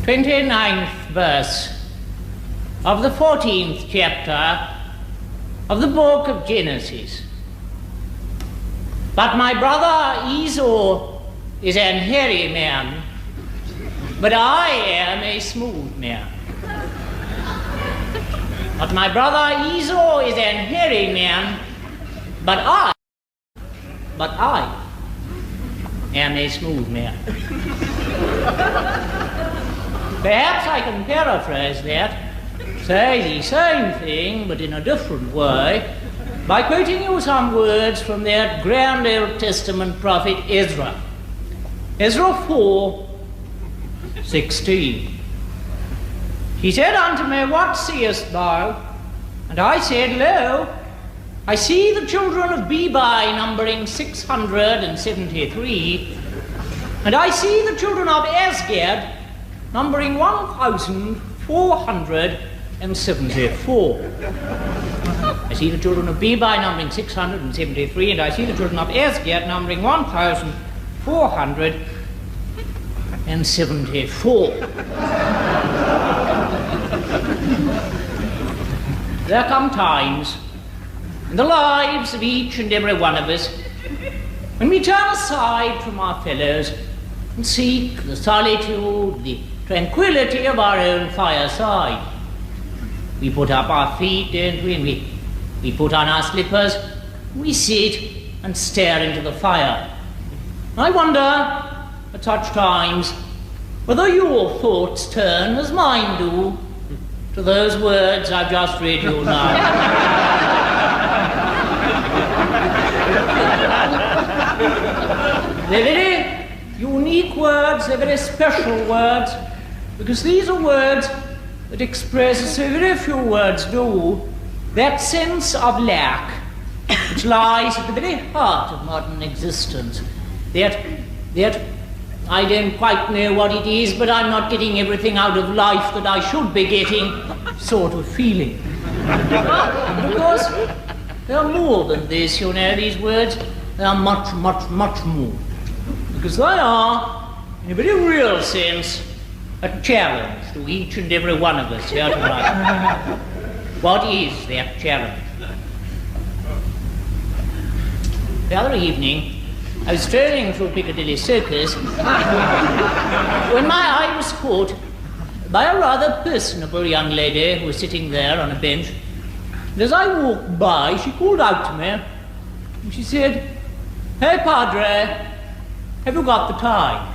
29th verse of the 14th chapter of the book of Genesis. But my brother Esau is an hairy man, but I am a smooth man. But my brother Esau is an hairy man, but I am a smooth man. Perhaps I can paraphrase that, say the same thing but in a different way, by quoting you some words from that grand Old Testament prophet Ezra. Ezra 4:16. He said unto me, What seest thou? And I said, Lo, I see the children of Bebai numbering 673, and I see the children of Asgad numbering 1,474. I see the children of Bebai numbering 673, and I see the children of Asgad numbering 1,474. There come times in the lives of each and every one of us when we turn aside from our fellows and seek the solitude, the tranquility of our own fireside. We put up our feet, don't we, and we put on our slippers, we sit and stare into the fire. I wonder, at such times, whether your thoughts turn, as mine do, to those words I've just read you now. They're very unique words, they're very special words, because these are words that express, as so very few words do, that sense of lack which lies at the very heart of modern existence. That I don't quite know what it is, but I'm not getting everything out of life that I should be getting sort of feeling. But of course, they are more than this, you know, these words. They are much, much, much more. Because they are, in a very real sense, a challenge to each and every one of us here tonight. What is that challenge? The other evening, I was strolling through Piccadilly Circus when my eye was caught by a rather personable young lady who was sitting there on a bench. And as I walked by, she called out to me, and she said, "Hey, Padre, have you got the time?"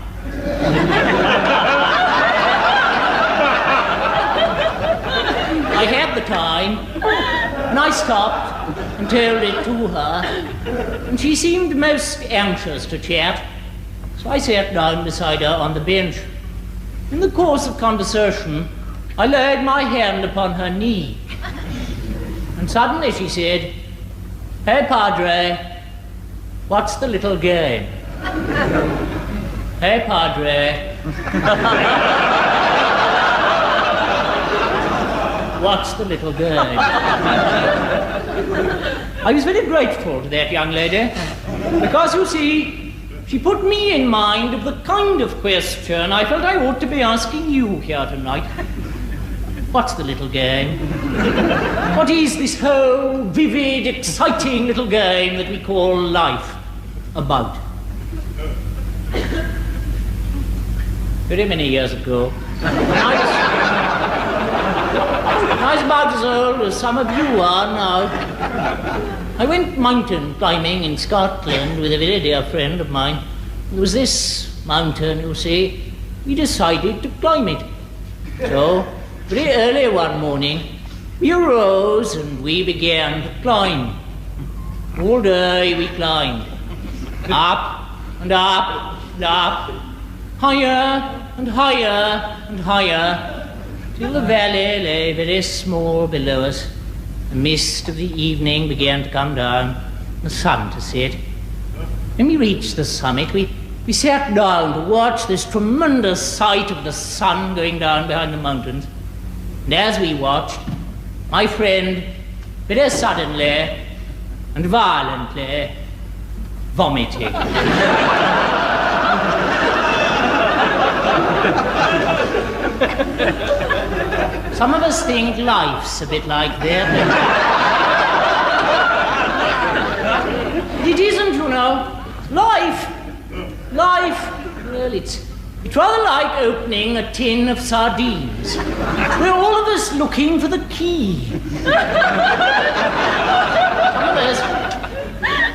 I had the time, and I stopped and told it to her, and she seemed most anxious to chat, so I sat down beside her on the bench. In the course of conversation, I laid my hand upon her knee, and suddenly she said, "Hey, Padre, what's the little game?" "Hey, Padre, what's the little game?" I was very grateful to that young lady, because, you see, she put me in mind of the kind of question I felt I ought to be asking you here tonight. What's the little game? What is this whole vivid, exciting little game that we call life about? Very many years ago, when I was about as old as some of you are now, I went mountain climbing in Scotland with a very dear friend of mine. There was this mountain, you see, we decided to climb it. So, very early one morning, we arose and we began to climb. All day we climbed, up and up and up, higher and higher and higher, till the valley lay very small below us. The mist of the evening began to come down, the sun to set. When we reached the summit, we sat down to watch this tremendous sight of the sun going down behind the mountains. And as we watched, my friend very suddenly and violently vomited. Some of us think life's a bit like that. It isn't, you know. Life, well, it's rather like opening a tin of sardines. We're all of us looking for the key.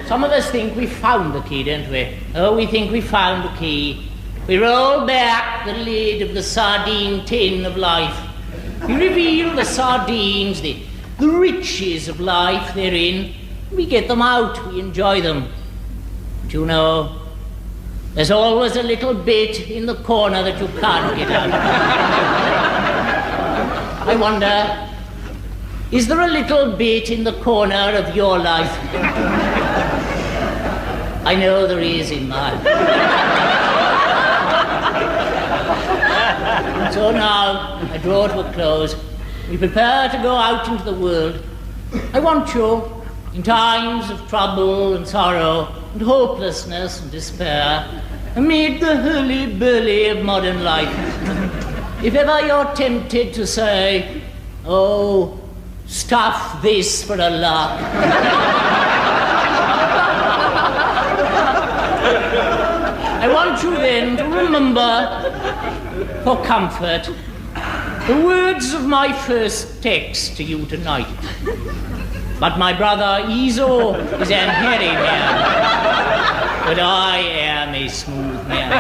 Some of us think we found the key, don't we? Oh, we think we found the key. We roll back the lid of the sardine tin of life. We reveal the sardines, the riches of life therein. We get them out, we enjoy them. But you know, there's always a little bit in the corner that you can't get out. I wonder, is there a little bit in the corner of your life? I know there is in mine. So now, I draw to a close. We prepare to go out into the world. I want you, in times of trouble and sorrow and hopelessness and despair, amid the hurly-burly of modern life, if ever you're tempted to say, oh, stuff this for a lark, I want you then to remember, for comfort, the words of my first text to you tonight. But my brother Esau is an hairy man, but I am a smooth man.